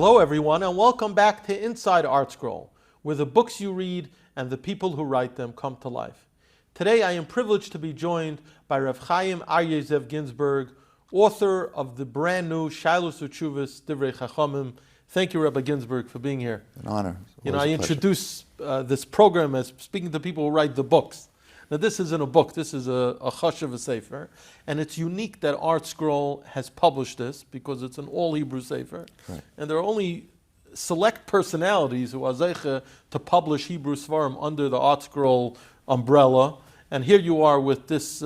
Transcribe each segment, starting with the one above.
Hello everyone, and welcome back to Inside ArtScroll, where the books you read and the people who write them come to life. Today I am privileged to be joined by Rabbi Chaim Aryeh Zev Ginzberg, author of the brand new Shailos Uteshuvos Divrei Chachomim. Thank you, Rabbi Ginzberg, for being here. An honor. I introduce this program as speaking to people who write the books. Now, this isn't a book, this is a hashkafah sefer, and it's unique that ArtScroll has published this because it's an all-Hebrew sefer, right. And there are only select personalities who are zeicha to publish Hebrew svarim under the ArtScroll umbrella, and here you are with this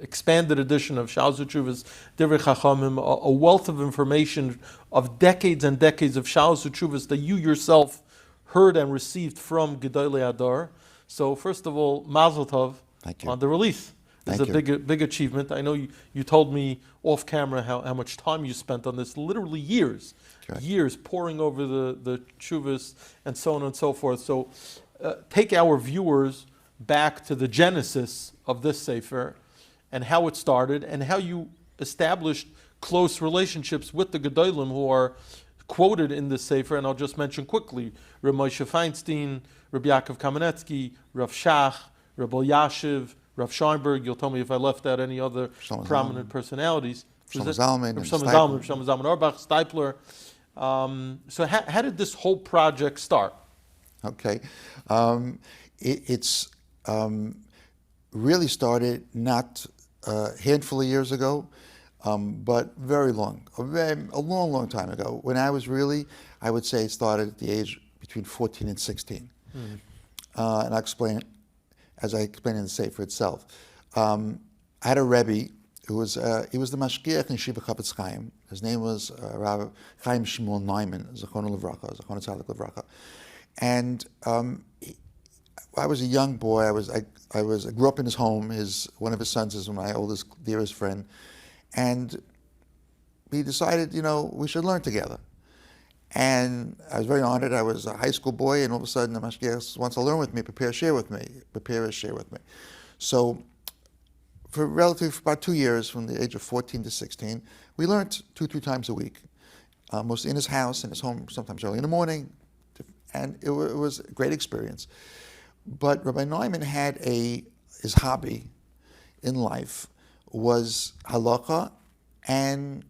expanded edition of Shailos Uteshuvos Divrei Chachomim, a wealth of information of decades and decades of Shailos Uteshuvos that you yourself heard and received from gedolei hador. So first of all, Mazel Tov on the release. It's a big achievement. I know you told me off camera how much time you spent on this, literally years, years poring over the tshuvos and so on and so forth. So take our viewers back to the genesis of this sefer and how it started and how you established close relationships with the gedolim who are quoted in this sefer, and I'll just mention quickly: Rabbi Moshe Feinstein, Rabbi Yaakov Kamenetsky, Rav Shach, Rabbi Yashiv, Rav Scheinberg. You'll tell me if I left out any other prominent personalities. Shlomo Zalman, Auerbach, Stipler. So how did this whole project start? Okay, it's really started not a handful of years ago. But very long, a long time ago. When I was I would say it started at the age between 14 and 16. And I'll explain, as I explained in the sefer itself. I had a Rebbe who was, he was the mashgiach in yeshiva Chafetz Chaim. His name was Rabbi Chaim Neumann, Zechrono Livracha, Zechrono Tzaddik Livracha. And I was a young boy. I grew up in his home. One of his sons is my oldest, dearest friend. And we decided, we should learn together. And I was very honored. I was a high school boy, and all of a sudden the mashgiach wants to learn with me, prepare a share with me. So for about 2 years, from the age of 14 to 16, we learned 2-3 times a week, mostly in his house, in his home, sometimes early in the morning, and it was a great experience. But Rabbi Neumann had his hobby in life was halacha and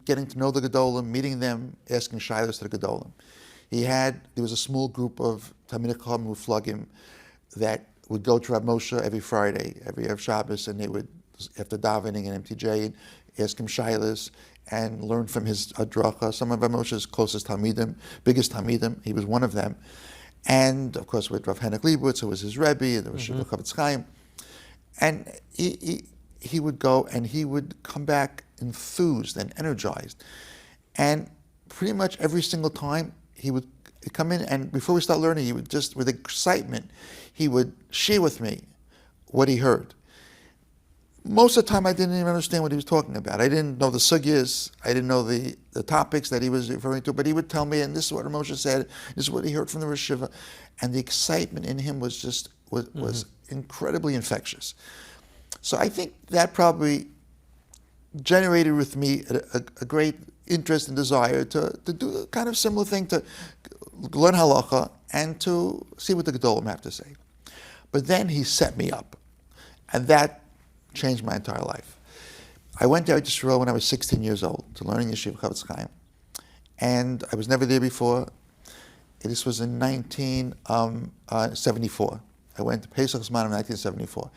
getting to know the gedolim, meeting them, asking shailos to the gedolim. There was a small group of Talmidei Chacham Muflagim that would go to Rav Moshe every Friday, every Erev Shabbos, and they would, after davening and MTJ, ask him shailos and learn from his hadracha. Some of Rav Moshe's closest talmidim, biggest talmidim, he was one of them. And of course with Rav Henrik Leibowitz, who was his Rebbe, and there was Shivach Chafetz Chaim. And he would go and he would come back enthused and energized. And pretty much every single time he would come in, and before we start learning, he would just, with excitement, he would share with me what he heard. Most of the time I didn't even understand what he was talking about. I didn't know the sugyas, I didn't know the topics that he was referring to, but he would tell me, and this is what Moshe said, this is what he heard from the yeshiva. And the excitement in him was was incredibly infectious. So I think that probably generated with me a great interest and desire to do a kind of similar thing, to learn halacha and to see what the gedolim have to say. But then he set me up, and that changed my entire life. I went to Eretz Yisroel when I was 16 years old to learn in yeshiva Chafetz Chaim, and I was never there before. This was in 1974. I went to Pesach Zman in 1974.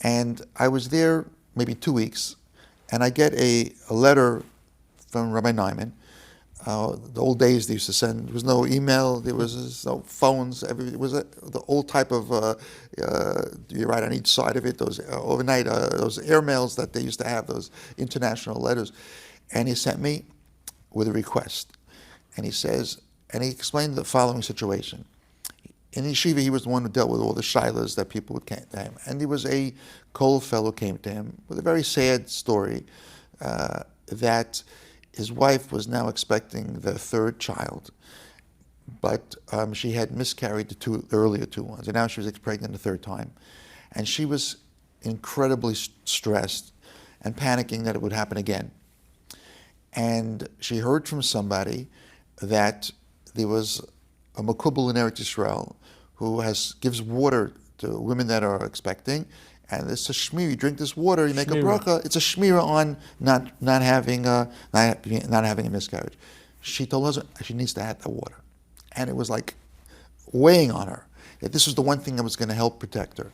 And I was there maybe 2 weeks, and I get a letter from Rabbi Neumann. The old days they used to send, there was no email, there was no phones, it was the old type of, you write on each side of it, those overnight, those airmails that they used to have, those international letters. And he sent me with a request. And he says, and he explained the following situation. In yeshiva, he was the one who dealt with all the shilas that people would come to him. And there was a cold fellow came to him with a very sad story that his wife was now expecting their third child, but she had miscarried the earlier two ones, and now she was pregnant the third time. And she was incredibly stressed and panicking that it would happen again. and she heard from somebody that there was a makubal in Eretz Yisroel who gives water to women that are expecting, and it's a shmir. You drink this water, you make a bracha. It's a shmira on not having a miscarriage. She told her husband she needs to have that water, and it was like weighing on her that this was the one thing that was going to help protect her.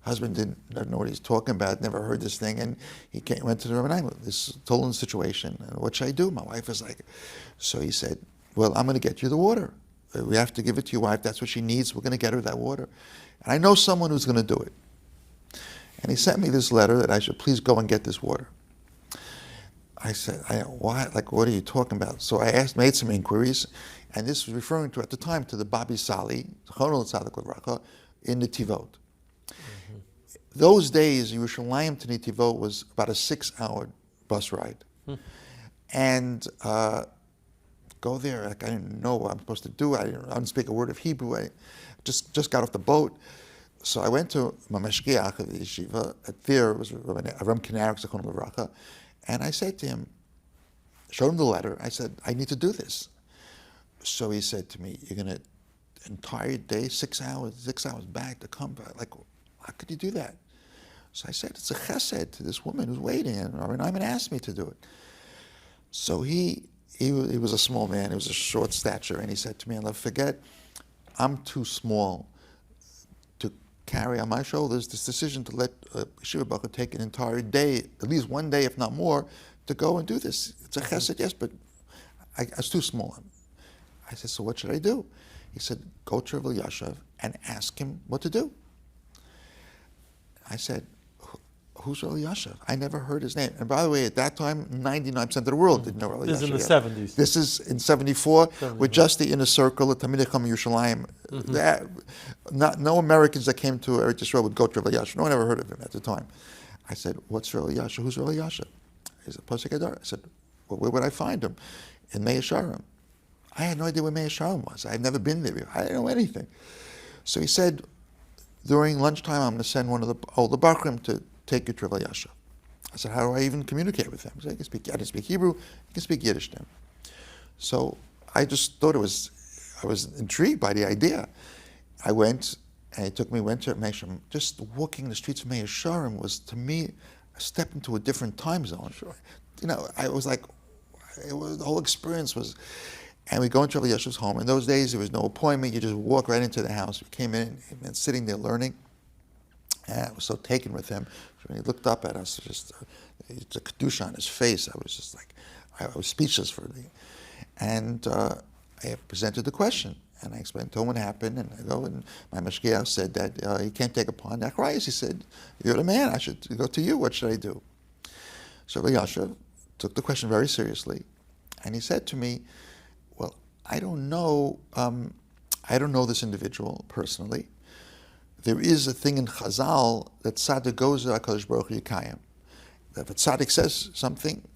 Husband didn't know what he's talking about, never heard this thing, and he went to the Rabbi Chaim, told him the situation, and what should I do? My wife is like, so he said, well, I'm going to get you the water. We have to give it to your wife. That's what she needs. We're going to get her that water. And I know someone who's going to do it. And he sent me this letter that I should please go and get this water. I said, why? Like, what are you talking about? So I made some inquiries, and this was referring to, at the time, to the Babi Sali, in Netivot. Those days, Yerushalayim to Netivot was about a 6-hour bus ride. And go there, like I didn't know what I'm supposed to do. I didn't speak a word of Hebrew. I just got off the boat. So I went to my mashgiach of the yeshiva. There was Aram Kinarik, Zechon Levracha, and I said to him, showed him the letter. I said, I need to do this. So he said to me, you're going to entire day, 6 hours back to come back. Like, how could you do that? So I said, it's a chesed to this woman who's waiting, and Rabbi Nyman asked me to do it. So he was a small man, he was a short stature, and he said to me, I'll never forget, I'm too small to carry on my shoulders this decision to let yeshiva bochur take an entire day, at least one day, if not more, to go and do this. It's a chesed, yes, but I was too small. I said, so what should I do? He said, go to Rabbi Yashav and ask him what to do. I said, who's Rabbi Yashav? I never heard his name. And by the way, at that time, 99% of the world didn't know Rabbi Yashav. This is in the 70s. This is in 74, with just the inner circle of Talmidei Chacham Yerushalayim. No Americans that came to Eretz Yisroel would go to Rabbi Yashav. No one ever heard of him at the time. I said, what's Rabbi Yashav? Who's Rabbi Yashav? He said, Posek Hador. I said, well, where would I find him? In Mei Yesharim. I had no idea where Mei Yesharim was. I had never been there. I didn't know anything. So he said, during lunchtime, I'm going to send one of the older bochurim to take you to Rabbi Yashav. I said, how do I even communicate with him? He said, I didn't speak Hebrew, I can speak Yiddish to him. So I just thought I was intrigued by the idea. I went, and he took me, went to Mei Yesharim. Just walking the streets of Mei Yesharim was, to me, a step into a different time zone. Sure. You know, I was like, the whole experience was, and we go into Rabbi Yashav's home. In those days, there was no appointment. You just walk right into the house. We came in and sitting there learning. And I was so taken with him. When he looked up at us, just the kedusha on his face, I was just like, I was speechless for me. And I presented the question. And I explained to him what happened. And I go, and my mashgiach said that he can't take upon that Aryeh. He said, you're the man. I should go to you. What should I do? So Rabbi Yashav took the question very seriously. And he said to me, well, I don't know this individual personally. There is a thing in Chazal that tzaddik goes to HaKadosh Baruch Hu Yikayim. That if a tzaddik says something,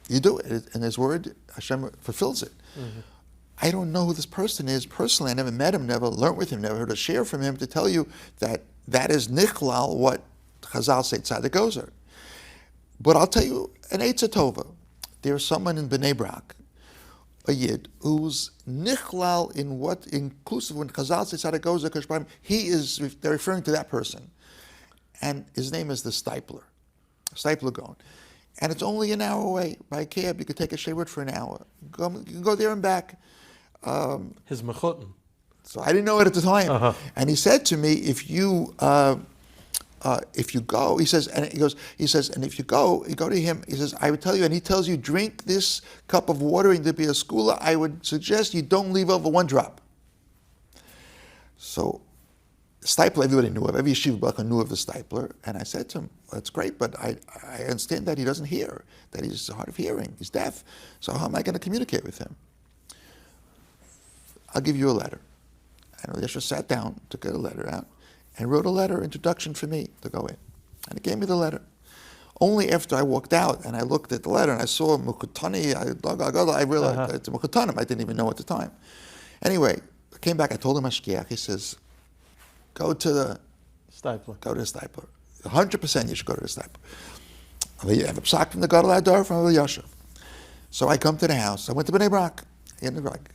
you do it. And his word, Hashem fulfills it. Mm-hmm. I don't know who this person is personally. I never met him, never learned with him, never heard a share from him to tell you that is nichlal, what Chazal say tzaddik goes to. But I'll tell you an Eitzah Tova. There's someone in Bnei Brak, a Yid, who's nichlal in what, inclusive when Chazal says tzaddik goes to, they're referring to that person. And his name is the Stipler Gaon. And it's only an hour away by cab. You could take a shaywood for an hour. You can go there and back. His mechutin. So I didn't know it at the time. Uh-huh. And he said to me, if you go, he says, and if you go to him, he says, I would tell you, and he tells you, drink this cup of water in the skula, I would suggest you don't leave over one drop. So Stipler, everybody knew of, every yeshiva bochur knew of the Stipler, and I said to him, that's great, but I understand that he doesn't hear, that he's hard of hearing, he's deaf, so how am I going to communicate with him? I'll give you a letter. And Yeshua sat down, took a letter out, and wrote a letter, introduction for me to go in. And he gave me the letter. Only after I walked out and I looked at the letter and I saw Mukutani, I realized it's Mukutanim. I didn't even know at the time. Anyway, I came back, I told him Mashgiach, he says, go to the Stipler. 100% you should go to the Stipler. You have a psak from the gedolei hador from Rabbi Yashav. So I come to the house. I went to Bnei Brak. I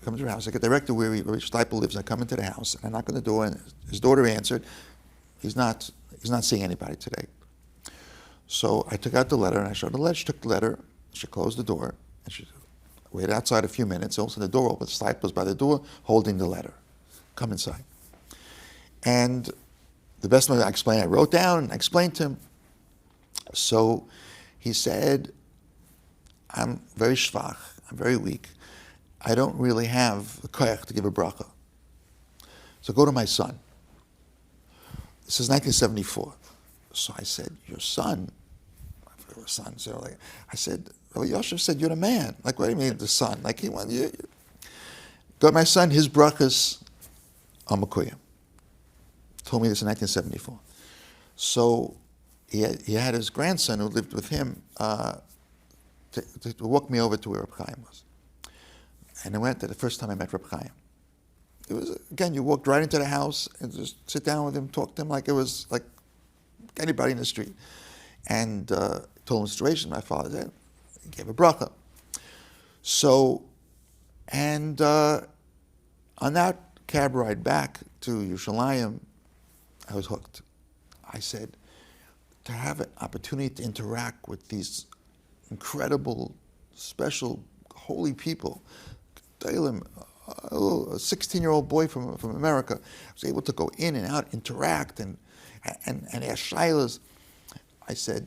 come to the house. I get directed where Steipel lives. I come into the house, and I knock on the door, and his daughter answered. He's not seeing anybody today. So I took out the letter, and I showed the letter. She took the letter. She closed the door, and she waited outside a few minutes. All of a sudden, the door opened. Steipel's by the door, holding the letter. Come inside. And the best way I explained, I wrote down, and I explained to him. So he said, I'm very schwach, I'm very weak. I don't really have the koyach to give a bracha. So go to my son. This is 1974. So I said, your son? I forgot what son. So I said, well, Yosef said, you're the man. Like, what do you mean, the son? Like, he went, you. Go to my son, his brachas are makuyim. Told me this in 1974. So he had his grandson who lived with him to walk me over to where Rabbi Chaim was. And I went there the first time I met Rabbi Chaim. It was, again, you walked right into the house and just sit down with him, talk to him like it was like anybody in the street. And told him the situation my father did. He gave a bracha. So, and on that cab ride back to Yerushalayim, I was hooked. I said, to have an opportunity to interact with these incredible, special, holy people, a 16-year-old boy from America, I was able to go in and out, interact, and ask Shailos. I said,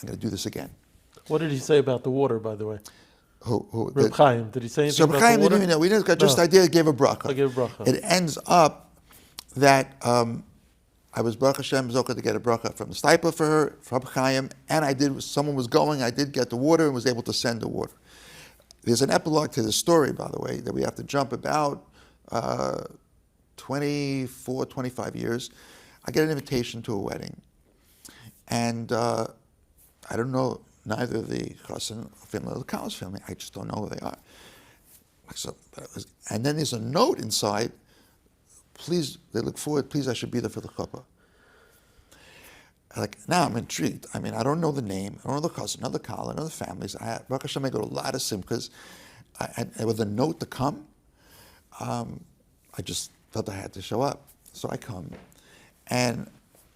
I'm going to do this again. What did he say about the water, by the way? Who? Rabbi Chaim, did he say anything so about Chaim the water? didn't even know. We just got just the idea. Gave a bracha. I gave a bracha. It ends up that I was Baruch Hashem Zocha to get a bracha from the Steipler for her, from Chaim, and someone was going, I did get the water and was able to send the water. There's an epilogue to this story, by the way, that we have to jump about 24, 25 years. I get an invitation to a wedding. And I don't know neither the Chassan family or the Kalas family. I just don't know who they are. So, and then there's a note inside. Please, they look forward, please, I should be there for the chuppah. Like, now I'm intrigued. I mean, I don't know the name, I don't know the cousin, I know the kala, I know the families. Baruch Hashem, I go to a lot of simchas. And with a note to come, I just felt I had to show up. So I come. And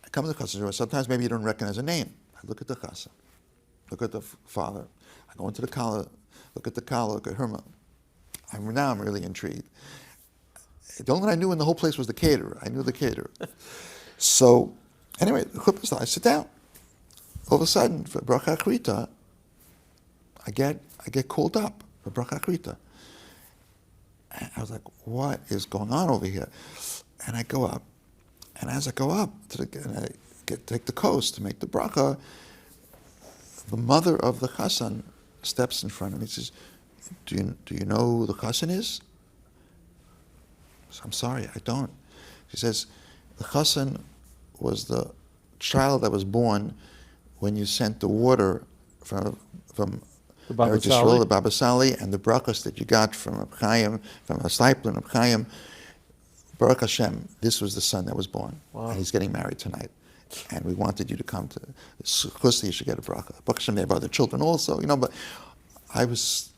I come to the chassan. Sometimes maybe you don't recognize a name. I look at the chassan, look at the father. I go into the kala, look at the kala, look at her mom. Now I'm really intrigued. The only one I knew in the whole place was the caterer. I knew the caterer. So, anyway, the chuppah started, I sit down. All of a sudden, for bracha achrita, I get called up for bracha achrita. And I was like, what is going on over here? And I go up. And as I go up, take the coast to make the bracha, the mother of the chassan steps in front of me and says, do you know who the chassan is? I'm sorry, I don't. She says, the chassan was the child that was born when you sent the water from Eretz Yisroel, the Baba Sali, and the brachas that you got from Rabbi Chaim, from a Steipler and Rabbi Chaim. Baruch Hashem, this was the son that was born. Wow. And he's getting married tonight. And we wanted you to come to Chus, you should get a bracha. Baruch Hashem, they have other children also, but I was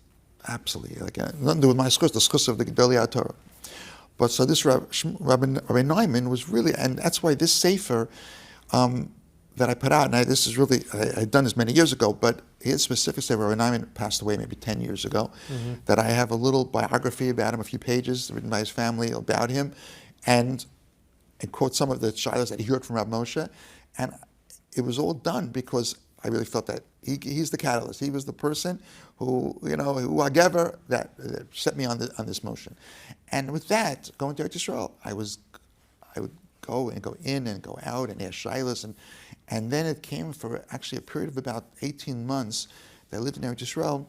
absolutely, nothing to do with my schus, the schus of the gedolei Torah. But so this Rabbi Neumann was really, and that's why this sefer that I put out, and this is really, I'd done this many years ago, but his specific sefer, Rabbi Neumann passed away maybe 10 years ago, that I have a little biography about him, a few pages written by his family about him, and quote some of the shilos that he heard from Rabbi Moshe, and it was all done because I really felt that he's the catalyst. He was the person who that set me on this motion. And with that, going to Eretz Yisroel, I would go in and go out and ask Shailos, and then it came for actually a period of about 18 months that I lived in Eretz Yisroel,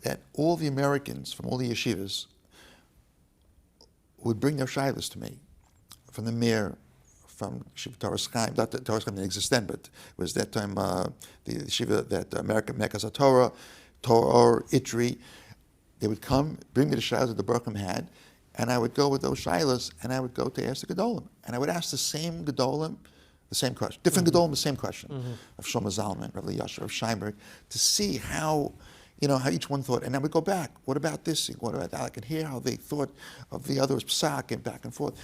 that all the Americans from all the yeshivas would bring their Shailos to me, from the mayor, from Yeshiva Torah Chaim. Not that Torah Chaim didn't exist then, but it was that time the yeshiva that American Mekas Torah, Itri. They would come, bring me the shilas that the Berkham had, and I would go with those shilas, and I would go to ask the gedolim. And I would ask the same gedolim, the same question. Different gedolim, the same question. Of Shlomo Zalman, Rabbi Yasher, of Sheinberg, to see how, how each one thought, and then we go back. What about this thing? What about that? I could hear how they thought of the other's psak and back and forth.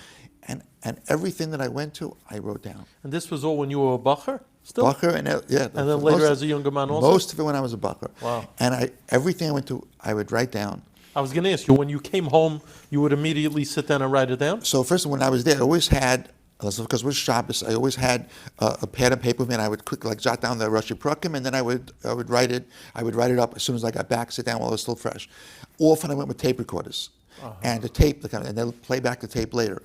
And everything that I went to, I wrote down. And this was all when you were a bochur still? Bochur, and then later as a younger man also? Most of it when I was a bochur. Wow. And everything I went to, I would write down. I was going to ask you, when you came home, you would immediately sit down and write it down? So first, when I was there, I always had, because it was Shabbos, I always had a pad and paper with me, and I would quickly jot down the Rashi Prakim, and then I would write it. I would write it up as soon as I got back, sit down while it was still fresh. Often I went with tape recorders, and the tape, and they'll play back the tape later.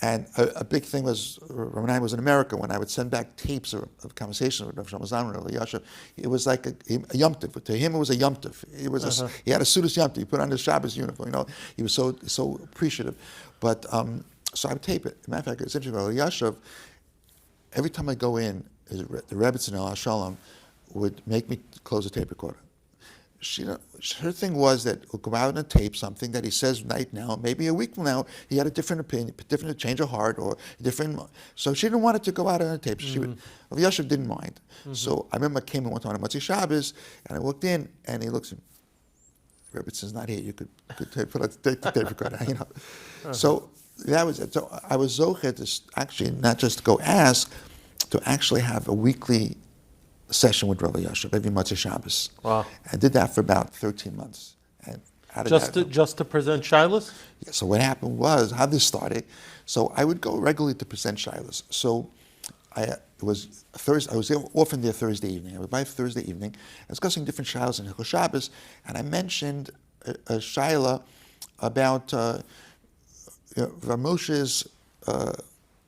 And a big thing was, when I was in America, when I would send back tapes of conversations with Rav Shamazan and Rabbi Yashav, it was like a Yom Tov. To him, it was a Yom Tov. It was he had a Sudas Yom Tov. He put on his Shabbos uniform. He was so appreciative. But so I would tape it. As a matter of fact, it's interesting. Rabbi Yashav, every time I go in, the Rebbetzin El Shalom would make me close the tape recorder. Her thing was that we'll go out and tape something that he says right now, maybe a week from now, he had a different opinion, different change of heart, or different. So she didn't want it to go out on a tape. She would. Yashav didn't mind. So I remember I came in one time on Motzei Shabbos, and I walked in, and he looks at me. Rebbetzин's not here. You could put out the tape recorder. So that was it. So I was zocher to actually not just to go ask, to actually have a weekly session with Rabbi Yashav every Motzei Shabbos. Wow! I did that for about 13 months. And just to present Shailos? Yeah, so what happened was, how this started, so I would go regularly to present Shailos. So it was Thursday. I was often there Thursday evening. I would by Thursday evening, discussing different Shailos in Hilchos Shabbos, and I mentioned a Shaila about Rav Moshe's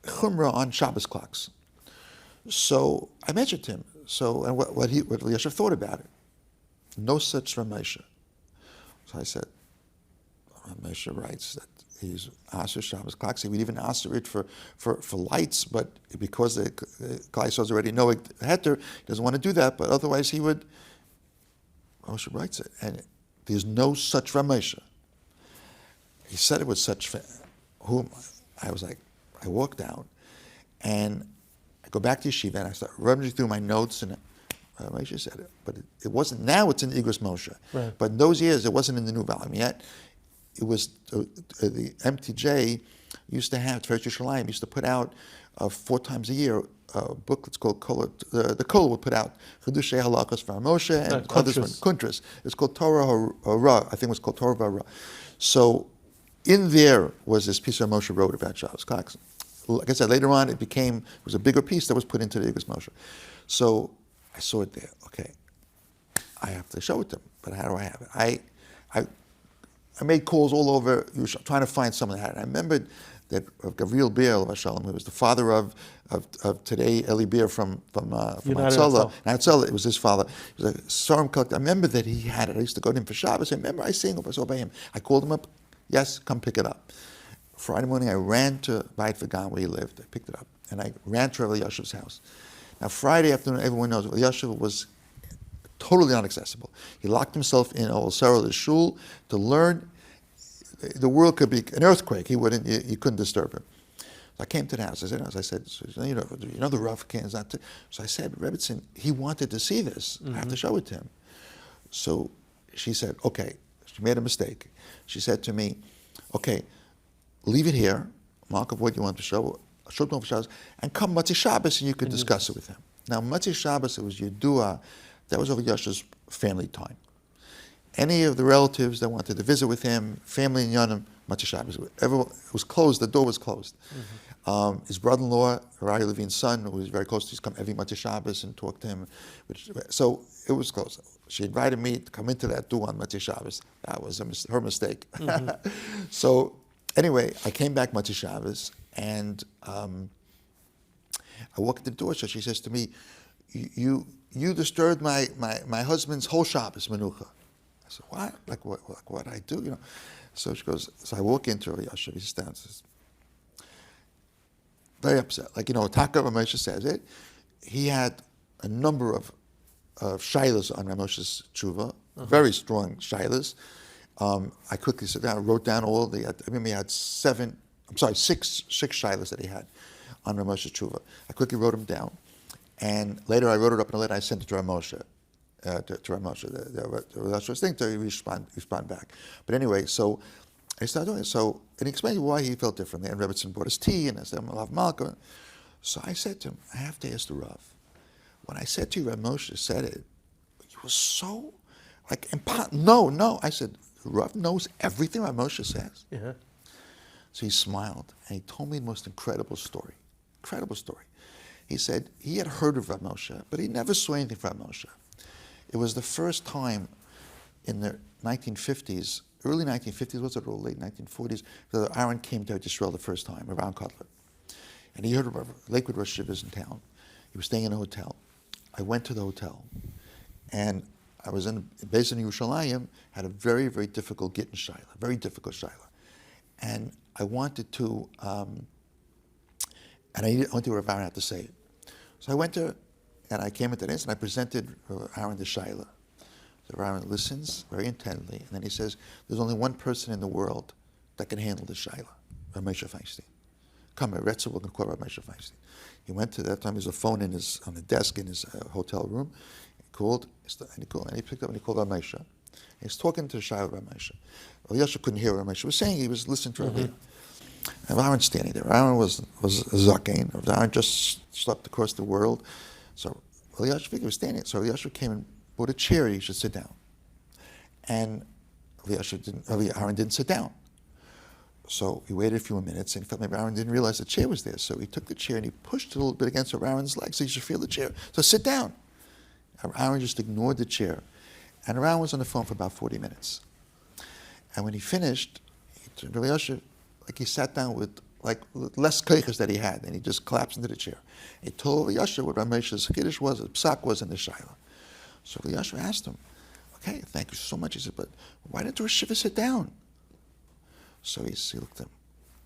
chumrah on Shabbos clocks. So I mentioned to him. So, and what Yashav thought about it. No such Ramesha. So I said, Ramesha writes that he's Aser Shabbos clocks. He would even answer it for lights, but because the Klaisos already know heter, he doesn't want to do that, but otherwise he would. Moshe writes it, and there's no such Ramesha. He said it with such. Who am I? I was like, I walked out, and I go back to yeshiva, and I start rummaging through my notes, and Moshe said it, but it wasn't. Now it's in Igros Moshe, right. But in those years it wasn't in the new volume yet. It was the MTJ used to have Eretz Yisroel used to put out 4 times a year a book that's called Kol. The Kol would put out Chedushei Halachos for Moshe and others one Kuntras. It's called Torah Hara. I think it was called Torah Hara. So in there was this piece that Moshe wrote about Shabbos clocks. Like I said, later on it was a bigger piece that was put into the Igros Moshe. So I saw it there. Okay, I have to show it to them, but how do I have it? I made calls all over, trying to find someone that had it. I remembered that Gavriel Beer, who was the father of today Eli Beer from Hatzalah. It was his father. He was a Sorum collector. I remember that he had it. I used to go to him for Shabbos. I remember I saw by him. I called him up. Yes, come pick it up. Friday morning, I ran to Beit Vegan where he lived. I picked it up, and I ran to Rabbi Yashiv's house. Now, Friday afternoon, everyone knows Rabbi Yashiv was totally inaccessible. He locked himself in Ol Sarah, the shul, to learn. The world could be an earthquake. He couldn't disturb him. So I came to the house. I said, you know the rough can is not. So I said, Rebbetzin, he wanted to see this. I have to show it to him. So she said, okay. She made a mistake. She said to me, okay, leave it here. Mark of what you want to show him for Shabbos, and come Motzei Shabbos, and you could discuss it with him. Now, Motzei Shabbos, it was Yedua. That was over Yasha's family time. Any of the relatives that wanted to visit with him, family in Yonim, Motzei Shabbos, everyone was closed. The door was closed. His brother-in-law, Aryeh Levine's son, who was very close to, he's come every Motzei Shabbos and talk to him. So it was closed. She invited me to come into that door on Motzei Shabbos. That was her mistake. So anyway, I came back Motzei Shabbos, and I walk at the door. So she says to me, "You disturbed my husband's whole Shabbos menucha." I said, "What? Like what I do? You know?" So she goes. So I walk into her. Yashav, he sits down. Says, very upset. Like Taka Ramosha says it. He had a number of Shailos on Ramosha's tshuva, very strong Shailos. I quickly sat down, wrote down all the. I remember he had 6 Shailos that he had on Ramosha's tshuva. I quickly wrote them down, and later I wrote it up in a letter. I sent it to Ramosha. to Rav Moshe. The Rosh was thing to respond back. But anyway, so I started doing it. So, and he explained why he felt differently. And Rebbetzin brought us tea, and I said, I'm Rav Malka. So I said to him, I have to ask the Rav. When I said to you, Rav Moshe said it, you were so, like, no. I said, Rav knows everything Rav Moshe says. Yeah. So he smiled, and he told me the most incredible story. Incredible story. He said he had heard of Rav Moshe, but he never saw anything from Rav Moshe. It was the first time in the 1950s, early 1950s, was it, or late 1940s, that Aaron came to Eretz Yisroel the first time, around Cutler. And he heard about Lakewood Rosh Yeshivas in town. He was staying in a hotel. I went to the hotel, and I was based in Yerushalayim, had a very, very difficult git and shaila, very difficult shaila. And I wanted to, and I wanted to hear what Aaron had to say. So I went to, and I came into this, and I presented Aaron the shaila. So Aaron listens very intently, and then he says, there's only one person in the world that can handle the shaila, Rabbi Moshe Feinstein. Come, Eretz Yisroel, we're going to call Rabbi Moshe Feinstein. He went to that time. There was a phone on the desk in his hotel room. He called, and he picked up and he called Rabbi Moshe. He's talking to the Shailah Rabbi Moshe. Yosha couldn't hear what Rabbi Moshe was saying. He was listening to Rabbi. And Aaron's standing there. Aaron was a zaken. Aaron just slept across the world. So Yosha was standing. So Yosha came and brought a chair. He should sit down. And Aaron didn't sit down. So he waited a few minutes, and he felt maybe Aaron didn't realize the chair was there. So he took the chair and he pushed it a little bit against Aaron's leg, so he should feel the chair. So sit down. Aaron just ignored the chair. And Aaron was on the phone for about 40 minutes. And when he finished, he turned to Yosha, like he sat down with like less keiches that he had, and he just collapsed into the chair. He told Yosha what Rabbi Moshe's kiddush was, the psak was in the shaila. So Yosha asked him, okay, thank you so much. He said, but why didn't the yeshiva sit down? So he looked at him.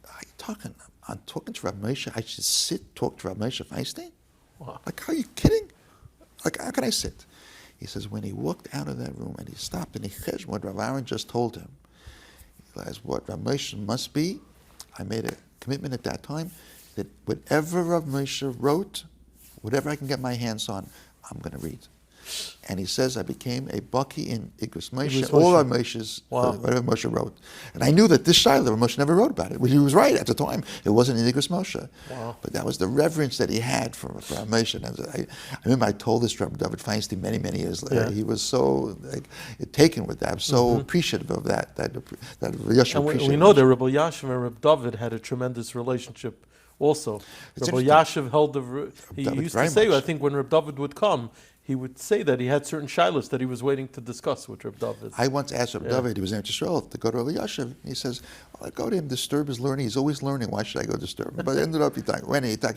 Are you talking? I'm talking to Rabbi Moshe. I should talk to Rabbi Moshe Feinstein? Wow. Like, are you kidding? Like, how can I sit? He says, when he walked out of that room and he stopped and he cheshbon what Rabbi Aaron just told him, he realized what Rabbi Moshe must be. I made a commitment at that time that whatever Rabbi Moshe wrote, whatever I can get my hands on, I'm going to read. And he says, I became a baki in Igros Moshe, all Rabbi Moshe's, whatever Moshe wrote. And I knew that this Shailah, Rabbi Moshe never wrote about it. Well, he was right at the time. It wasn't in Igros Moshe. Wow. But that was the reverence that he had for Rabbi Moshe. And I remember I told this to Rabbi David Feinstein many, many years later. Yeah. He was so taken with that. I was so appreciative of that Yosha appreciated. We know that Rabbi Yashiv and Rabbi David had a tremendous relationship also. Rabbi Yashiv held he used to say, I think when Rabbi David would come, he would say that he had certain shilos that he was waiting to discuss with Rabbi David. I once asked Rabbi David, he was in Eretz Yisroel, to go to Rabbi Yashiv. He says, I go to him, disturb his learning. He's always learning. Why should I go disturb him? But I ended up, he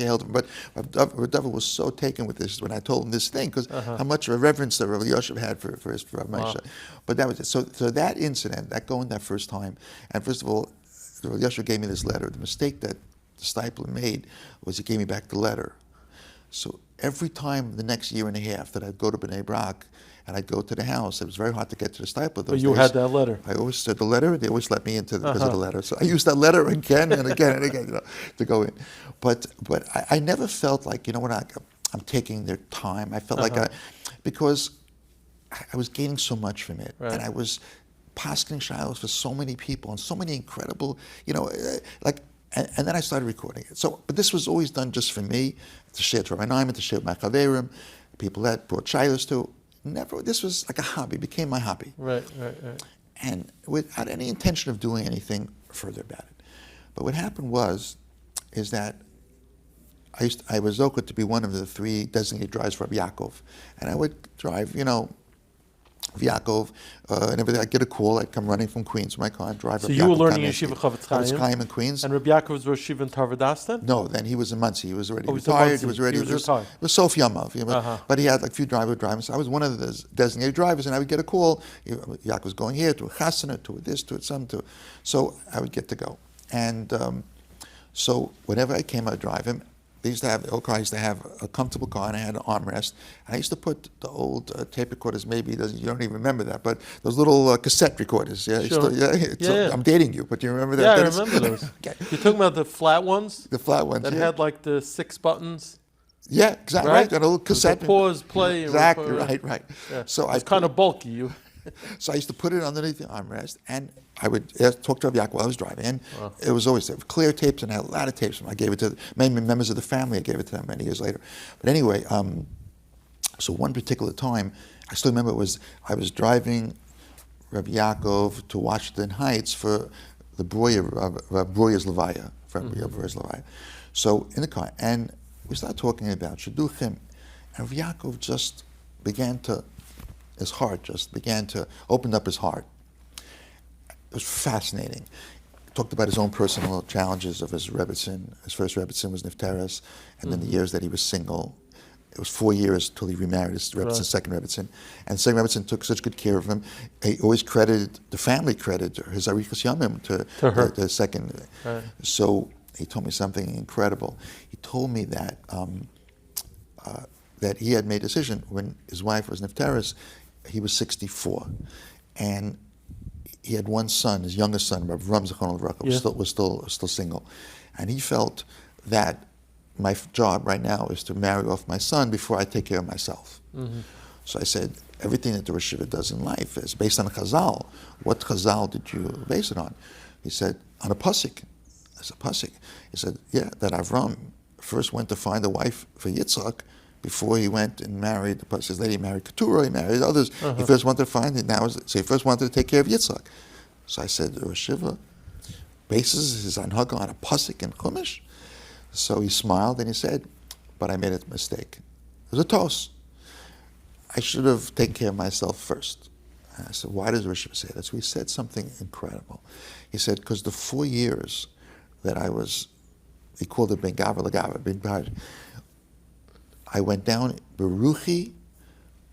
held him. But Rabbi David was so taken with this when I told him this thing, because how much of a reverence that Rabbi Yashiv had for Rabbi Moshe. But that was it. So that incident, that going that first time, and first of all, Rabbi Yashiv gave me this letter. The mistake that the stipler made was he gave me back the letter. So every time the next year and a half that I'd go to Bnei Brak and I'd go to the house, it was very hard to get to the stipler. But you had that letter. I always said the letter. They always let me into because of the letter. So I used that letter again and again and again, to go in. But I never felt like, when I'm taking their time. I felt like because I was gaining so much from it, and I was paskening shilos for so many people and so many incredible, And then I started recording it. So, but this was always done just for me, to share to Rabbi Naiman, to share with my chaverim, people that brought shilos to. This was like a hobby, became my hobby. Right. And without any intention of doing anything further about it. But what happened is that I was zocheh to be one of the 3 designated drives for Rabbi Yaakov. And I would drive, Yaakov, and everything. I'd get a call. I'd come running from Queens with my car and drive. So you were learning yeshiva Chavetz Chaim in Queens. And Rabbi Yaakov was Rosh Yeshiva in Tarvadastan? No, then he was in Muncie. He was already retired. He was retired. It was Sof Yamav. But he had like a few drivers. So I was one of the designated drivers, and I would get a call. Yaakov was going here to a chasana, to this, to some, to. So I would get to go. And so whenever I came, I'd drive him. They used to have, the old car used to have a comfortable car, and I had an armrest. And I used to put the old tape recorders, maybe, you don't even remember that, but those little cassette recorders. Yeah, Sure. I'm dating you, but do you remember that? Yeah, I remember those. Okay. You're talking about the flat ones? The flat ones, that had like the 6 buttons? Yeah, exactly. Right. And a little cassette. Pause, play. Exactly. Record. Right. Yeah. So it's kind of bulky. So I used to put it underneath the armrest, and I would talk to Rabbi Yaakov while I was driving. And it was always clear tapes, and I had a lot of tapes. I gave it to many members of the family. I gave it to them many years later. But anyway, so one particular time, I still remember I was driving Rabbi Yaakov to Washington Heights for the Breuer's Levaya, for Rabbi Breuer's Levaya. So in the car, and we started talking about Shidduchim, and Rabbi Yaakov just began to open up his heart. It was fascinating. He talked about his own personal challenges of his Rebbetzin. His first Rebbetzin was Nifteres, and then the years that he was single. It was 4 years till he remarried his Rebbetzin, second Rebbetzin. And the second Rebbetzin took such good care of him. He always the family credited his Arichas Yamim to her. The second. Right. So he told me something incredible. He told me that that he had made a decision when his wife was Nifteres. He was 64, and he had one son, his youngest son, Rav Ram Zechron Levrach, was still single, and he felt that my job right now is to marry off my son before I take care of myself. So I said, everything that the yeshiva does in life is based on a chazal. What chazal did you base it on? He said, on a pasuk. I said, pasuk. He said, yeah, that Avram first went to find a wife for Yitzchak before he went and married, his lady married Keturah, he married others. He first wanted to find it, so he first wanted to take care of Yitzchak. So I said, the yeshiva bases his anhaga on a pasuk in Chumash. So he smiled and he said, but I made a mistake. It was a toss. I should have taken care of myself first. And I said, why does the yeshiva say that? So he said something incredible. He said, because the 4 years that I was, he called it Ben Gavra Lagavra, Ben Gavra, I went down beruchi,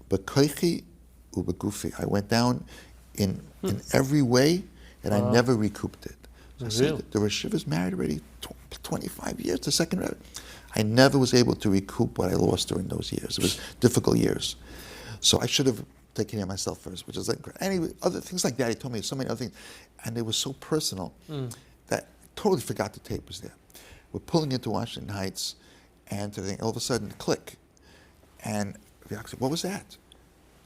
bekoichi, ubegufi. I went down in every way, and I never recouped it. So I said, the yeshiva's married already 25 years, the second Rebbe. I never was able to recoup what I lost during those years. It was difficult years. So I should have taken care of myself first, which is like, anyway, other things like that. He told me so many other things, and it was so personal that I totally forgot the tape was there. We're pulling into Washington Heights, and all of a sudden, click. And I said, what was that?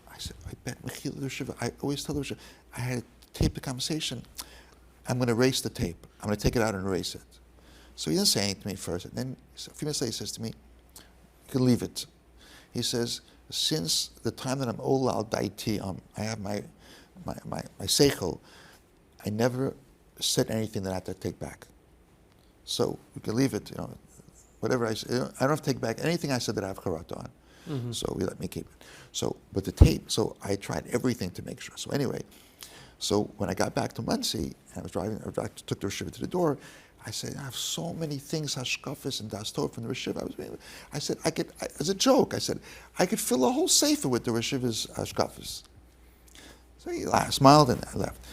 I said, I bet Mechila the Yeshiva. I always tell the Yeshiva, I had to tape the conversation. I'm going to erase the tape. I'm going to take it out and erase it. So he didn't say anything to me first. And then a few minutes later, he says to me, you can leave it. He says, since the time that I'm Olal Daiti, I have my seichel, I never said anything that I had to take back. So we can leave it, whatever I say, I don't have to take back anything I said that I have charata on. So we let me keep it. So, but the tape, so I tried everything to make sure. So anyway, so when I got back to Muncie, and I was driving, I took the yeshiva to the door, I said, I have so many things, hashkafahs and dastor from the yeshiva. I said, as a joke, I said, I could fill a whole sefer with the yeshiva's hashkafahs. So he laughed, smiled, and I left.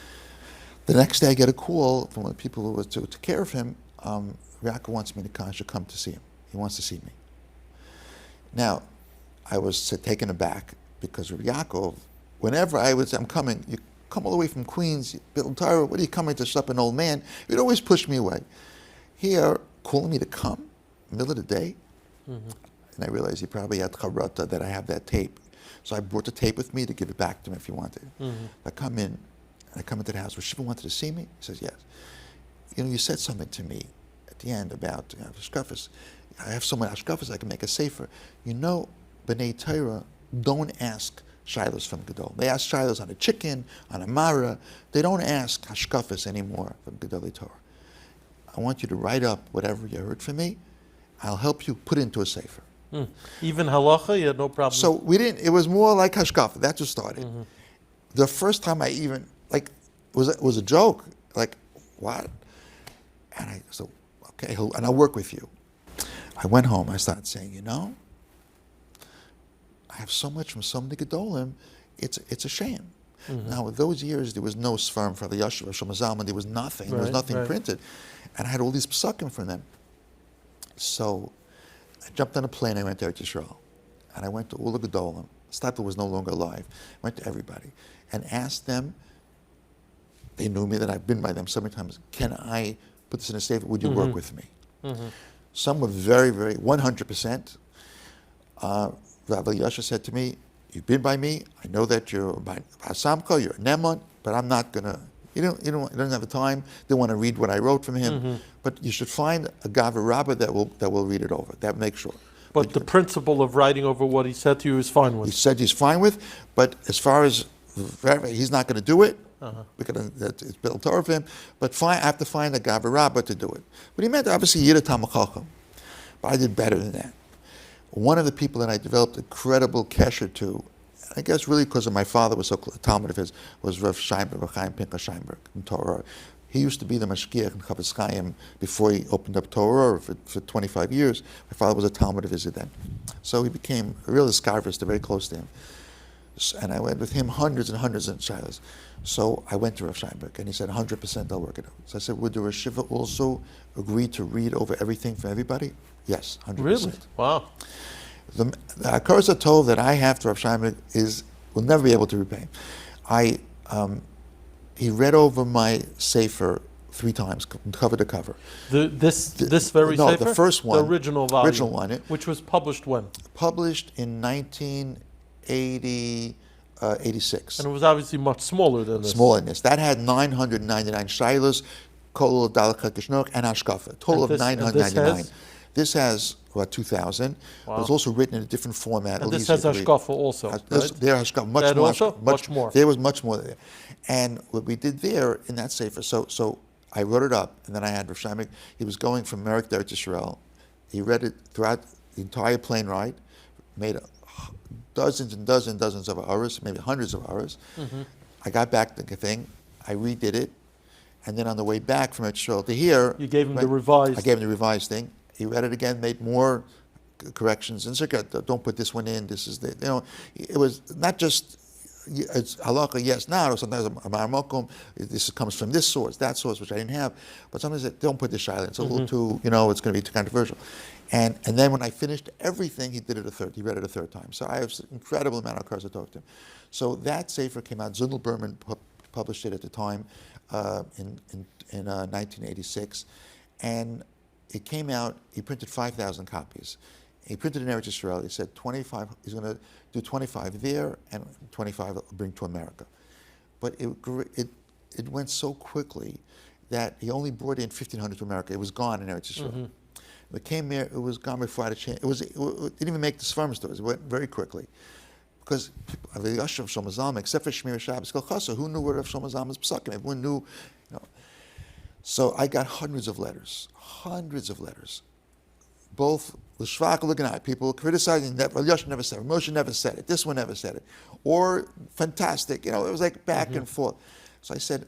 The next day I get a call from one of the people who was to care of him. Yaakov wants me to come to see him. He wants to see me. Now, I was taken aback because Rabbi Yaakov, whenever I would say, I'm coming, you come all the way from Queens, Bill Tyra, what are you coming to stop an old man? He'd always push me away. Here, calling me to come, middle of the day, and I realized he probably had charata that I have that tape. So I brought the tape with me to give it back to him if he wanted. I come in, and I come into the house. Shiva wanted to see me? He says, yes. You said something to me at the end about hashkafahs. I have so many hashkafahs, I can make a sefer. B'nai Torah don't ask Shailos from gedolei. They ask Shailos on a chicken, on a mara. They don't ask hashkafahs anymore from gedolei Torah. I want you to write up whatever you heard from me. I'll help you put it into a sefer. Even halacha, you had no problem? So we didn't, it was more like hashkafah. That just started. The first time I even, it was a joke. Like, what? And I said, okay, and I'll work with you. I went home, I started saying, I have so much from so many gedolim, it's a shame. Now, in those years, there was no sefer for the yeshiva, Shlomo Zalman, there was nothing. There was nothing printed. And I had all these psukim from them. So I jumped on a plane, I went to Eretz Yisroel. And I went to all the gedolim. Stapel was no longer alive. I went to everybody and asked them, they knew me, that I've been by them so many times, can I put this in a sefer? Would you work with me? Some were very, very, 100%. Rabbi Yasha said to me, "You've been by me. I know that you're by Hasamka, you're a Neman, but I'm not gonna. You don't have the time. They want to read what I wrote from him, but you should find a Gaver Rabbah that will read it over. That makes sure." But the principle of writing over what he said to you is fine He with. said he's fine with, but as far as he's not going to do it, because it's built Torah for him. But I have to find a Gaver Rabbah to do it. But he meant obviously Yiddah Talmid Chacham. But I did better than that. One of the people that I developed incredible kesher to, I guess really because of my father was so a Talmud of his, was Rav Scheinberg, Rav Chaim Aryeh in Torah. He used to be the mashgiach in Chavetz Chaim before he opened up Torah for 25 years. My father was a Talmud of his then. So he became a real escarvist, very close to him. And I went with him hundreds and hundreds of shilas. So I went to Rav Scheinberg, and he said, 100% I'll work it out. So I said, would the yeshiva also agree to read over everything for everybody? Yes, 100%. Really? Wow. The Akarsa told that I have to Rav Scheinberg will never be able to repay. He read over my sefer 3 times, cover to cover. This very no, sefer? the first one. The original volume. Original one. Which was published when? Published in 1986. And it was obviously much smaller than this. Smaller than this. That had 999 Shailos, Kol Dalaka Kishnok, and hashkafah. Total of 999. This has about 2,000. Wow. It was also written in a different format. And this has hashkafah also, right? There hashkafah, much more. There was much more there. And what we did there in that sefer, so I wrote it up, and then I had Rav Scheinberg. He was going from Merrick to Eretz Yisroel. He read it throughout the entire plane ride, made dozens and dozens of hours, maybe hundreds of hours. I got back to the thing, I redid it, and then on the way back from Eretz Yisroel to here, you gave him the revised. I gave him the revised thing. He read it again, made more corrections, and said, "Don't put this one in. This is the." It was not just it's halacha, yes, now. Sometimes a marmokum. This comes from this source, that source, which I didn't have. But sometimes don't put this shayla. It's a little too, it's going to be too controversial. And then when I finished everything, he did it He read it a third time. So I have an incredible amount of cars to talk to him. So that sefer came out. Zundel Berman published it at the time in 1986, and it came out. He printed 5,000 copies. He printed in Eretz Yisroel. He said 25. He's going to do 25 there, and 25 will bring to America. But it went so quickly that he only brought in 1,500 to America. It was gone in Eretz Yisroel. It came here. It was gone before I had a chance. It didn't even make the Sfarm stores. It went very quickly. Because the Yashav Shlomo Zalman, except for Shmir Shabbos Kol Chasa, who knew what Rav Shlomo Zalman's psakim? Everyone knew, So I got hundreds of letters, both l'shvach l'ganai, people criticizing that Rav Yasha never said it, Moshe never said it, this one never said it, or fantastic, it was like back and forth. So I said,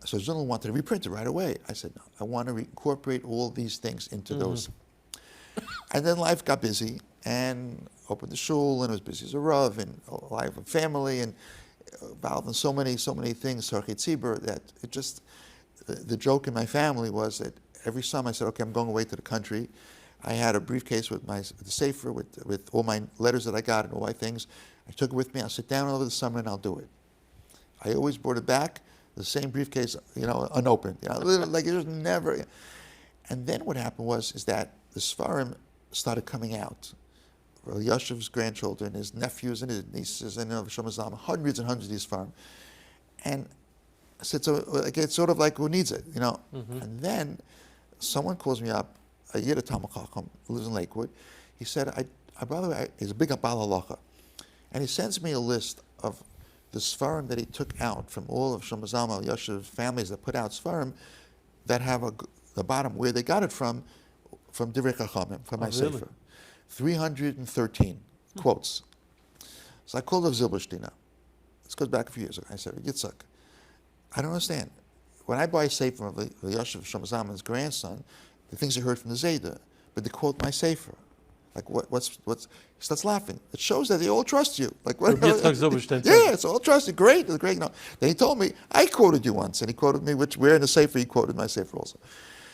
so Zunel wanted to reprint it right away. I said, no, I want to incorporate all these things into those. And then life got busy, and opened the shul, and it was busy as a Rav, and life of family, and involved in so many things, Sarchi Tzibur, that it just, the joke in my family was that every summer I said, okay, I'm going away to the country. I had a briefcase with the sefer, with all my letters that I got and all my things. I took it with me. I'll sit down over the summer and I'll do it. I always brought it back, the same briefcase, unopened. Like it was never. And then what happened is that the Sfarim started coming out. Yashiv's grandchildren, his nephews and his nieces, and Shlomo Zalman, hundreds and hundreds of these Sfarim. And I said, so it's sort of like who needs it, And then someone calls me up, a Yiddish Talmid Chacham who lives in Lakewood. He said, by the way, he's a big Abal halacha. And he sends me a list of the Sfarim that he took out from all of Shlomo Zalman, Yashiv's families that put out Sfarim that have the bottom where they got it from Divrei Chachomim, from my sefer. 313 quotes. So I called up Zilberstein. This goes back a few years ago. I said, Yitzhak, I don't understand. When I buy a sefer of the Yashav Shlomo Zalman's grandson, the things he heard from the Zayda, but they quote my sefer. Like what's? He starts laughing. It shows that they all trust you. Like what? Yeah, it's all trusted. Great, it's great. Then he told me I quoted you once, and he quoted me. Where in the sefer he quoted my sefer also.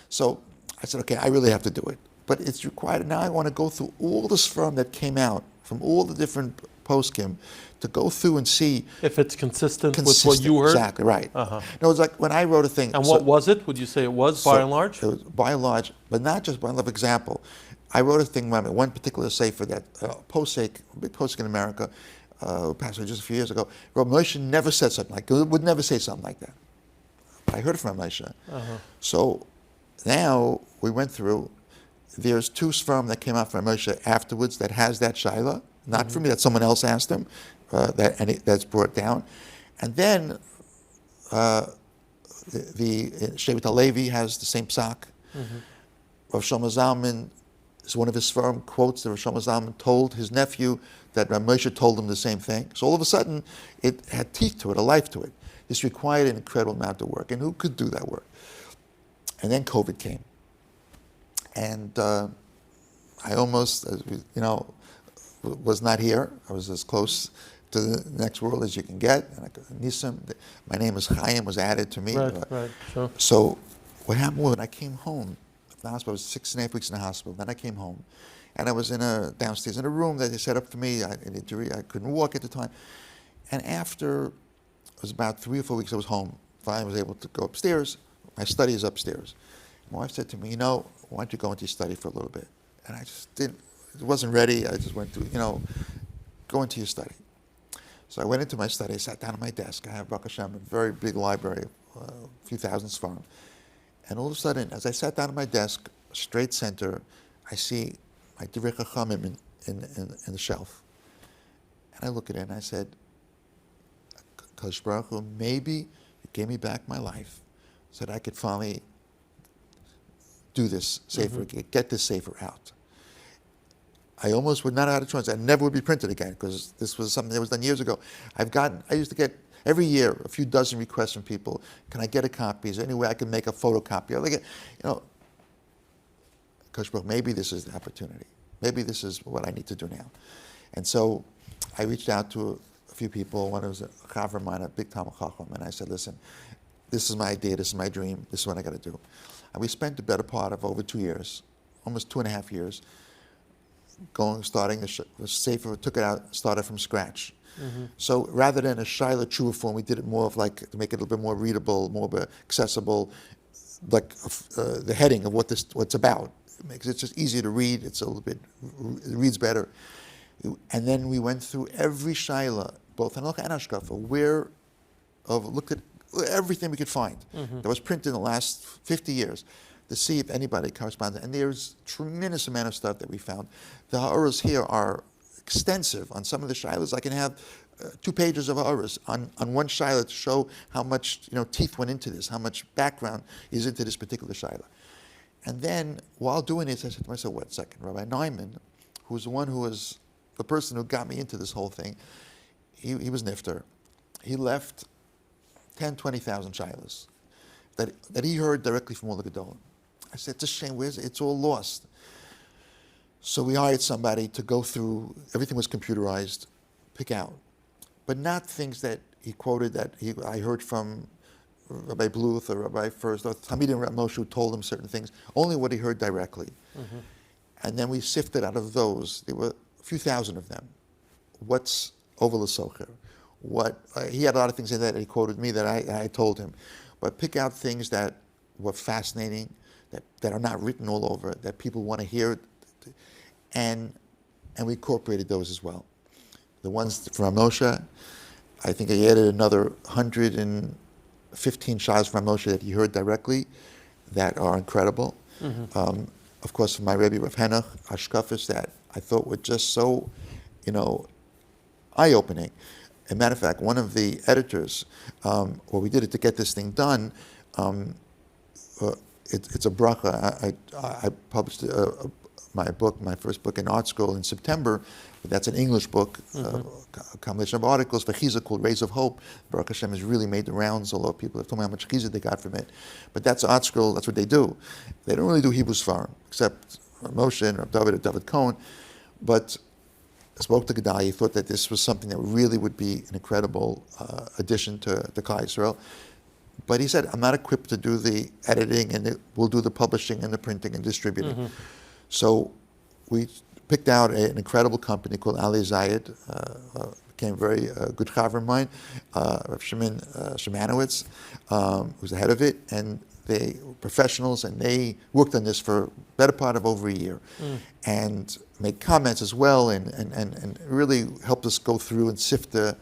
So I said, okay, I really have to do it. But it's required. Now I want to go through all the sperm that came out from all the different poskim to go through and see if it's consistent with what you heard. Exactly right. No, it's like when I wrote a thing. And what was it? Would you say it was by and large? It was by and large, but not just by and large. Example, I wrote a thing, one particular sefer that posek, big posek in America, passed away just a few years ago. Rabbi Moshe never said something like that. Would never say something like that. I heard it from Rabbi Moshe. So now we went through. There's 2 sperm that came out from Rabbi Moshe afterwards that has that shaila, not for me, that someone else asked him, that's brought down, and then the Shevet HaLevi has the same psak. Rav Shlomo Zalman, is one of his sperm quotes that Rav Shlomo Zalman told his nephew that Rabbi Moshe told him the same thing. So all of a sudden, it had teeth to it, a life to it. This required an incredible amount of work, and who could do that work? And then COVID came. And I almost, was not here. I was as close to the next world as you can get. And Nisim, my name is Chaim, was added to me. Right, sure. So what happened was when I came home, the hospital, I was 6.5 weeks in the hospital. Then I came home, and I was downstairs in a room that they set up for me. I couldn't walk at the time. And after, it was about 3 or 4 weeks I was home. Finally, I was able to go upstairs. My study is upstairs. My wife said to me, why don't you go into your study for a little bit? And I just didn't, it wasn't ready. I just went to, go into your study. So I went into my study, I sat down at my desk. I have, Baruch Hashem, a very big library, a few thousand sfarim. And all of a sudden, as I sat down at my desk, straight center, I see my Divrei Chachomim in the shelf. And I look at it and I said, Kadosh Baruch Hu, maybe you gave me back my life so that I could finally do this sefer, get this sefer out. I almost would not have had a choice. I never would be printed again because this was something that was done years ago. I used to get every year a few dozen requests from people. Can I get a copy? Is there any way I can make a photocopy? Kadosh Baruch Hu, maybe this is the opportunity. Maybe this is what I need to do now. And so I reached out to a few people. One was a chaver of mine, a big Talmid Chacham, and I said, listen, this is my idea, this is my dream, this is what I got to do. And we spent the better part of over 2 years, almost 2.5 years, starting the sefer, took it out, started from scratch. So rather than a Shaila Tshuva form, we did it more of to make it a little bit more readable, more accessible, the heading of what's about. It makes it just easier to read. It's a little bit, it reads better. And then we went through every Shaila, both halacha and hashkafah, looked at everything we could find that was printed in the last 50 years to see if anybody corresponds. And there's a tremendous amount of stuff that we found. The ha'oros here are extensive. On some of the shilas, I can have 2 pages of ha'oros on one shilah to show how much teeth went into this, how much background is into this particular shilah. And then while doing this, I said to myself, wait a second, Rabbi Neumann, who's the person who got me into this whole thing, he was nifter. He left 10, 20,000 shilas that he heard directly from all the gedolei. I said, it's a shame, it's all lost. So we hired somebody to go through, everything was computerized, pick out. But not things that he quoted that I heard from Rabbi Bluth or Rabbi First, or Talmid and Rabbi Moshe who told him certain things, only what he heard directly. And then we sifted out of those, there were a few thousand of them. What's over l'socher? He had a lot of things in that he quoted me that I told him. But pick out things that were fascinating, that are not written all over, that people want to hear, and we incorporated those as well. The ones from Moshe, I think I added another 115 shilas from Moshe that he heard directly that are incredible. Of course, from my Rebbe Rav Henoch, hashkafahs that I thought were just so, eye-opening. As a matter of fact, one of the editors, we did it to get this thing done. It's a bracha. I published my first book in ArtScroll in September. But that's an English book, a combination of articles, Vachiza called Rays of Hope. Baruch Hashem has really made the rounds, although people have told me how much chizah they got from it. But that's ArtScroll, that's what they do. They don't really do Hebrew Sfarim, except Moshe and David Cohen. But I spoke to gedolei. He thought that this was something that really would be an incredible addition to Klal Yisrael. But he said, I'm not equipped to do the editing, and we'll do the publishing and the printing and distributing. So we picked out an incredible company called Aryeh Zev, became a very good chaver of mine, Rav Shimon Shemanowitz, who's the head of it, and They were professionals, and they worked on this for a better part of over a year, and made comments as well, and really helped us go through and sift the.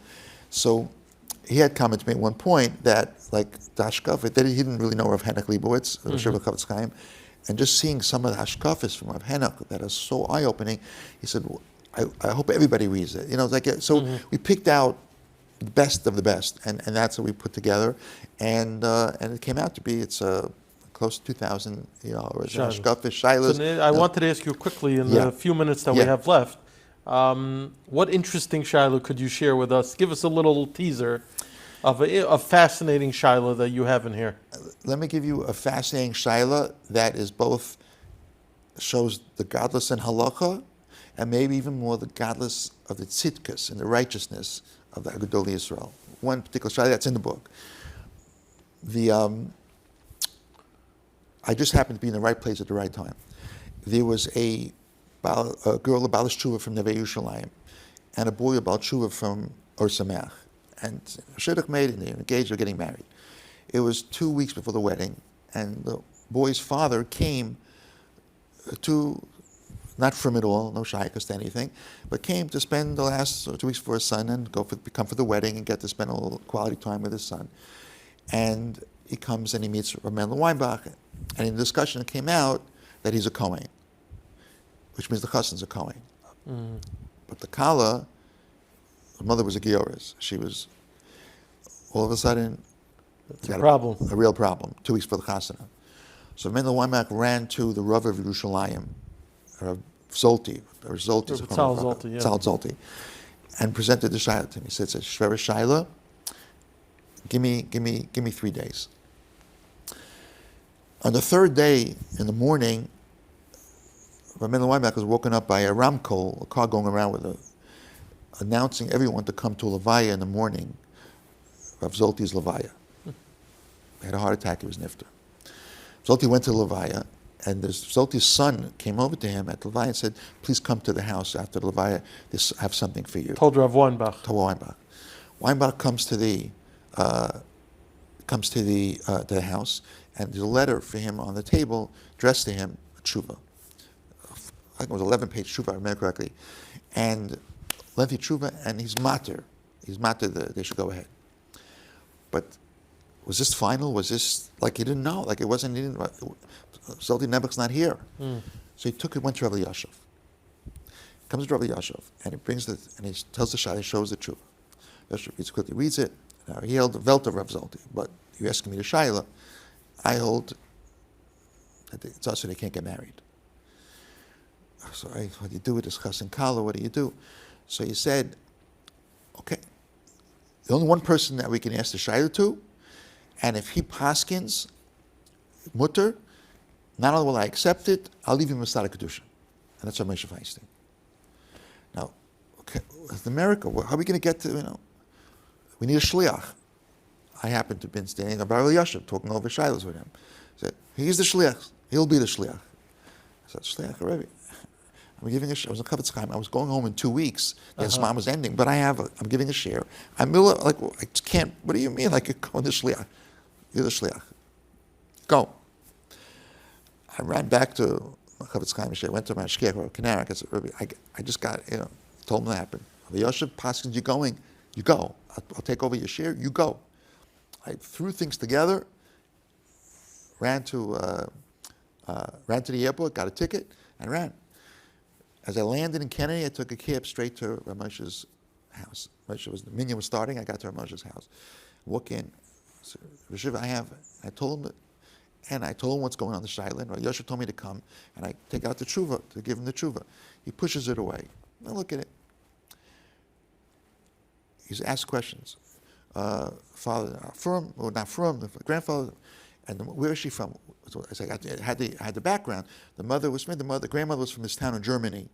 So he had commented to me at one point that, like, the hashkafah, that he didn't really know Rav Henoch Leibowitz, Chaim, and just seeing some of the hashkafahs from Rav Henoch that are so eye-opening, he said, well, I hope everybody reads it. We picked out the best of the best, and that's what we put together, and it came out to be, it's close to 2,000 hashkafah, Shailos. So I wanted to ask you quickly in the few minutes that we have left, what interesting Shiloh could you share with us? Give us a little teaser of a fascinating Shiloh that you have in here. Let me give you a fascinating Shiloh that is both shows the godless and halacha, and maybe even more the godless of the tzidkus and the righteousness of the gedolei Yisrael. One particular Shiloh that's in the book. I just happened to be in the right place at the right time. There was a girl, a Baal Tshuva from Neve Yerushalayim, and a boy, a Baal Tshuva from Or Sameach. And Shidduch made it, and they were engaged, they were getting married. It was 2 weeks before the wedding, and the boy's father came to, not from it all, no shaykhs to anything, but came to spend the last 2 weeks for his son and come for the wedding and get to spend a little quality time with his son. And he comes and he meets Ramel Weinbach, and in the discussion it came out that he's a Kohen, which means the chassan's a Kohen. But the Kala, her mother was a Gioris. She was, all of a sudden, a problem. A real problem, 2 weeks for the chasana. So Mendel Weinbach ran to the Rav of Yerushalayim, Zolti, Zolti, and presented the Shiloh to him. He said, Shvera Shiloh, give me 3 days. On the third day in the morning, Mendel Weinbach was woken up by a ramkol, a car going around with announcing everyone to come to Levaya in the morning of Zolti's Levaya. He had a heart attack, he was nifter. Zolti went to Levaya, and Zolti's son came over to him at Levaya and said, please come to the house after the Levaya, I have something for you. Told Rav Weinbach. Weinbach comes to the house, and there's a letter for him on the table, addressed to him, a tshuva. I think it was 11-page tshuva, if I remember correctly. And lengthy tshuva, and he's matir. He's matir, they should go ahead. But was this final? Was this, like, he didn't know? Like, it wasn't, Zolti Nebuch's not here. So he went to Rabbi Yashav. Comes to Rabbi Yashav, and he tells the Shai, he shows the tshuva. Yashav quickly reads it. Now, he held the Velt of Rav Zolti, but you're asking me to Shaila. I hold that it's us, so they can't get married. So what do you do with this chas and kala? What do you do? So he said, okay, the only one person that we can ask the Shaila to, and if he paskins mutter, not only will I accept it, I'll leave him a Stada Kedusha. And that's what Moshe Feinstein. Now, okay, with America, how are we going to get to, we need a shliach. I happen to have been standing at Bar Yashav talking over Shilos with him. I said, he's the shliach. He'll be the shliach. I said, shliach Rebbe. I was a Chavetz Chaim. I was going home in 2 weeks. The Zman was ending, but I'm giving a share. I'm like, I can't, what do you mean? Like, you're going to shliach. You're the shliach. Go. I ran back to Chavetz Chaim. I went to my shkiach or Kanarik. I said, Rebbe, I just got, told him that happened. The Yoshev Paskins, you're going, you go. I'll take over your share, you go. I threw things together, ran to the airport, got a ticket, and ran. As I landed in Kennedy, I took a cab straight to Ramoshe's house. The minyan was starting, I got to Ramoshe's house. Walk in, so, Rishiv, I told him what's going on in the Shaila. Yosha told me to come, and I take out the tshuva, to give him the tshuva. He pushes it away. I look at it. He's asked questions. Father, from, or not from, the grandfather, and where is she from? So I had the background. The grandmother was from this town in Germany.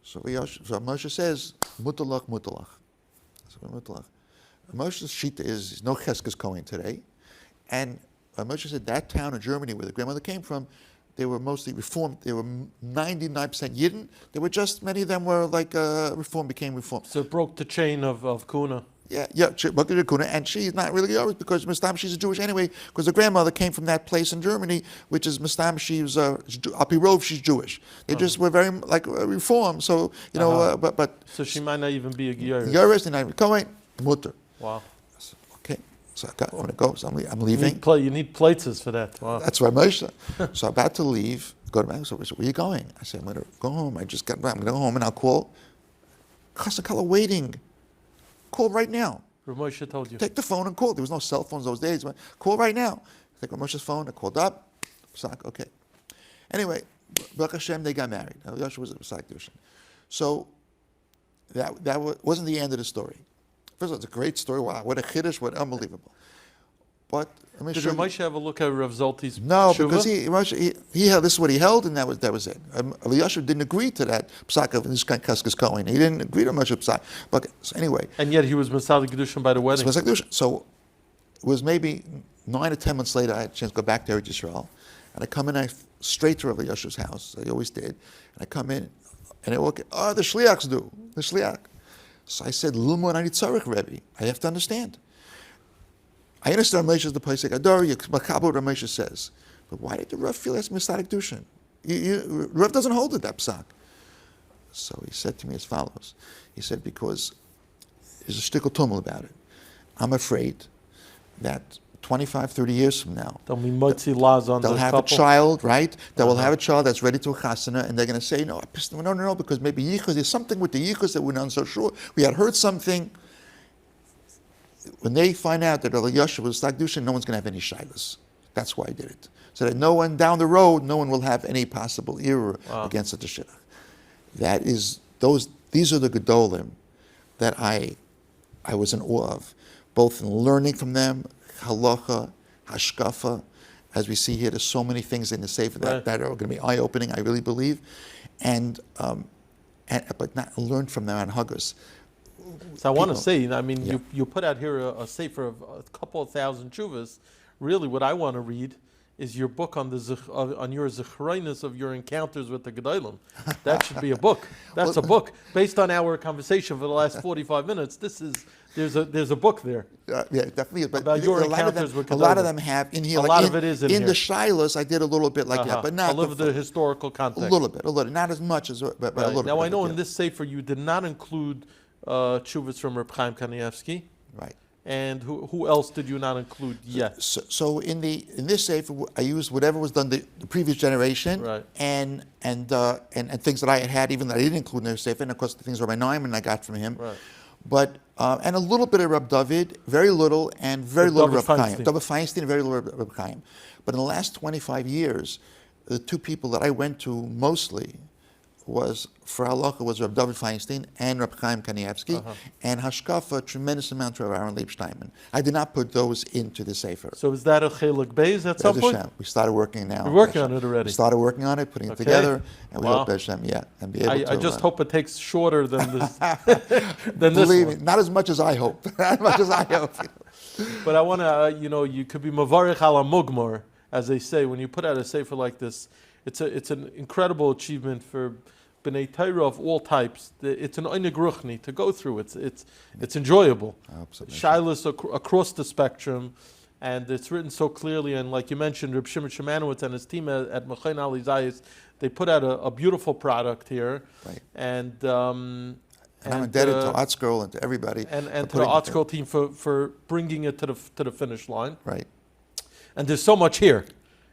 So Moshe says, mutalach. So mutalach. Moshe's shita is no cheskes Kohen today. And Moshe said that town in Germany where the grandmother came from, they were mostly Reformed. They were 99% Yidden. They were just, many of them were like Reformed, became Reformed. So it broke the chain of Kuna. and she's not really yours because Mistam, she's a Jewish anyway, because her grandmother came from that place in Germany, which is Mistam, she was, Apirov, she's Jewish. They just were very, reformed, so, but... So she might not even be a Giyuris. Giyuris, and I'm going, mutter. Wow. So, okay, so I'm going to go, so I'm leaving. You need places for that. Wow. That's right, Moshe. So I'm about to leave, go to my house, so where are you going? I said, I'm going to go home, I'm going to go home and I'll call. Chasakala waiting. Call right now. Ramosha told you. Take the phone and call. There was no cell phones those days. Call right now. I take Ramosha's phone. I called up. Okay. Anyway, Baruch Hashem, they got married. Yosha was a Psak Dushan. So that wasn't the end of the story. First of all, it's a great story. Wow, what a chiddush, what unbelievable. But did Ramosha have a look at Rav Zolti's No, tshuva? because he held, this is what he held, and that was it. Yosha didn't agree to that psak of this Kaskas Cohen. He didn't agree to Moshe psak. But so anyway, and yet he was Masali Kedushin by the wedding. So it was maybe 9 or 10 months later. I had a chance to go back to Eretz Yisroel, and I come in straight to Rav Yosha's house. I always did. And I come in, and I walk in. Oh, the shliachs do the shliach. So I said, Lulmo ani tzarich, Rebbe. I have to understand. I understand Ramesha is the place like hador, Makabo Ramesha says. But why did the Rav feel that's Misadik Dushin? Rav doesn't hold it, that psak. So he said to me as follows. He said, because there's a shtickle tumul about it. I'm afraid that 25, 30 years from now, they'll be motzi laws on they'll this have couple. a child, right? They will have a child that's ready to a chasana, and they're going to say, no, because maybe yichus, there's something with the yichus that we're not so sure. We had heard something. When they find out that Yosha was Stak Dushin, no one's going to have any shilas. That's why I did it. So that no one down the road, no one will have any possible error against such a shidduch. These are the gedolim that I was in awe of, both in learning from them, halacha, hashkafah. As we see here, there's so many things in the sefer that are going to be eye-opening, I really believe, but not learn from them on huggers. So I want to say, you put out here a sefer of a couple of thousand tshuvas. Really, what I want to read is your book on your zechroinus of your encounters with the gedolim. That should be a book. That's a book based on our conversation for the last 45 minutes. There's a book there. Yeah, definitely. But about your encounters with gedolim. A lot of them have in here. A lot of it is in here. In the Shailos, I did a little bit like that, but not a little bit of historical context. A little, not as much as, but a little bit. Now I know in this sefer you did not include tshuvas from Rabbi Chaim Aryeh. Right. And who else did you not include yet? So in this sefer, I used whatever was done the previous generation, right. and things that I had even that I didn't include in the sefer, and of course the things Rabbi Naiman I got from him, right. But and a little bit of Reb David, very little, and very little Reb Chaim. David Feinstein, very little Reb Chaim. But in the last 25 years, the two people that I went to mostly was for halacha was Reb David Feinstein and Reb Chaim Kanievsky, and hashkafah, a tremendous amount of Aaron Leibsteinman. I did not put those into the sefer. So is that a chelik beis at some point? We started working now. We're working on it already. We started working on it, putting it together, and we hope Hashem, and be able to. I just hope it takes shorter than this. Believe me, not as much as I hope. Not as much as I hope. But I want to, you could be mavarich ala mugmar, as they say, when you put out a sefer like this. It's an incredible achievement for B'nai Torah of all types. It's an einig ruchni to go through. It's enjoyable. Shailos across the spectrum, and it's written so clearly. And like you mentioned, Reb Shimon Shemanowitz and his team at Mechain Ali Zayis, they put out a beautiful product here. Right. And I'm indebted to ArtScroll and to everybody. And to the ArtScroll team for bringing it to the finish line. Right. And there's so much here.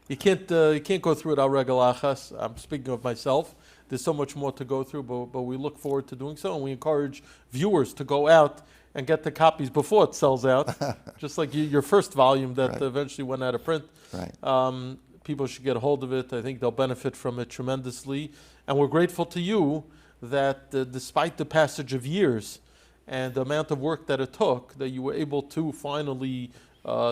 You can't go through it al regel achas. I'm speaking of myself. There's so much more to go through, but we look forward to doing so, and we encourage viewers to go out and get the copies before it sells out. Just like your first volume that eventually went out of print. Right. People should get a hold of it. I think they'll benefit from it tremendously. And we're grateful to you that despite the passage of years and the amount of work that it took, that you were able to finally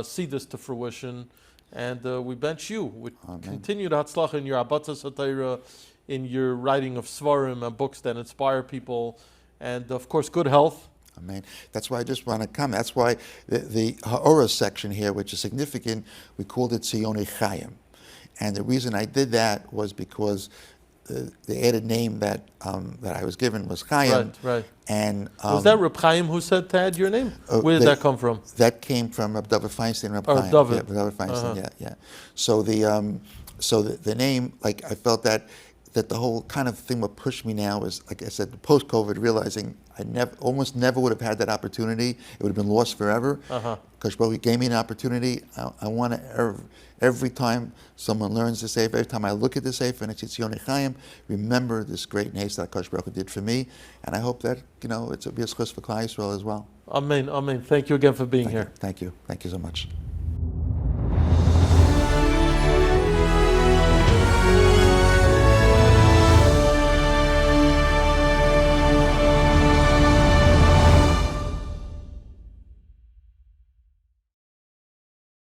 see this to fruition. And we bench you with continued hatzlacha in your abatzas hatayra, in your writing of svarim and books that inspire people, and of course good health. Amen. That's why I just want to come. That's why the ha'ora section here, which is significant, we called it Tzionei Chaim. And the reason I did that was because the added name that I was given was Chaim. Right. And Was that Rabbi Chaim who said to add your name? Where did that come from? That came from Rabbi David Feinstein. Rabbi Chaim. David. Yeah, David Feinstein. Yeah. So the name, like I felt that the whole kind of thing what pushed me now is, like I said, post-COVID, realizing I almost never would have had that opportunity. It would have been lost forever. Because He gave me an opportunity. I want to, every time someone learns the sefer, every time I look at the sefer and it's Yitzyon Chaim, remember this great nace that Kosh Baruch Hu did for me. And I hope that, it's a schus for Klal Yisrael as well. Amen. Thank you again for being here. Thank you so much.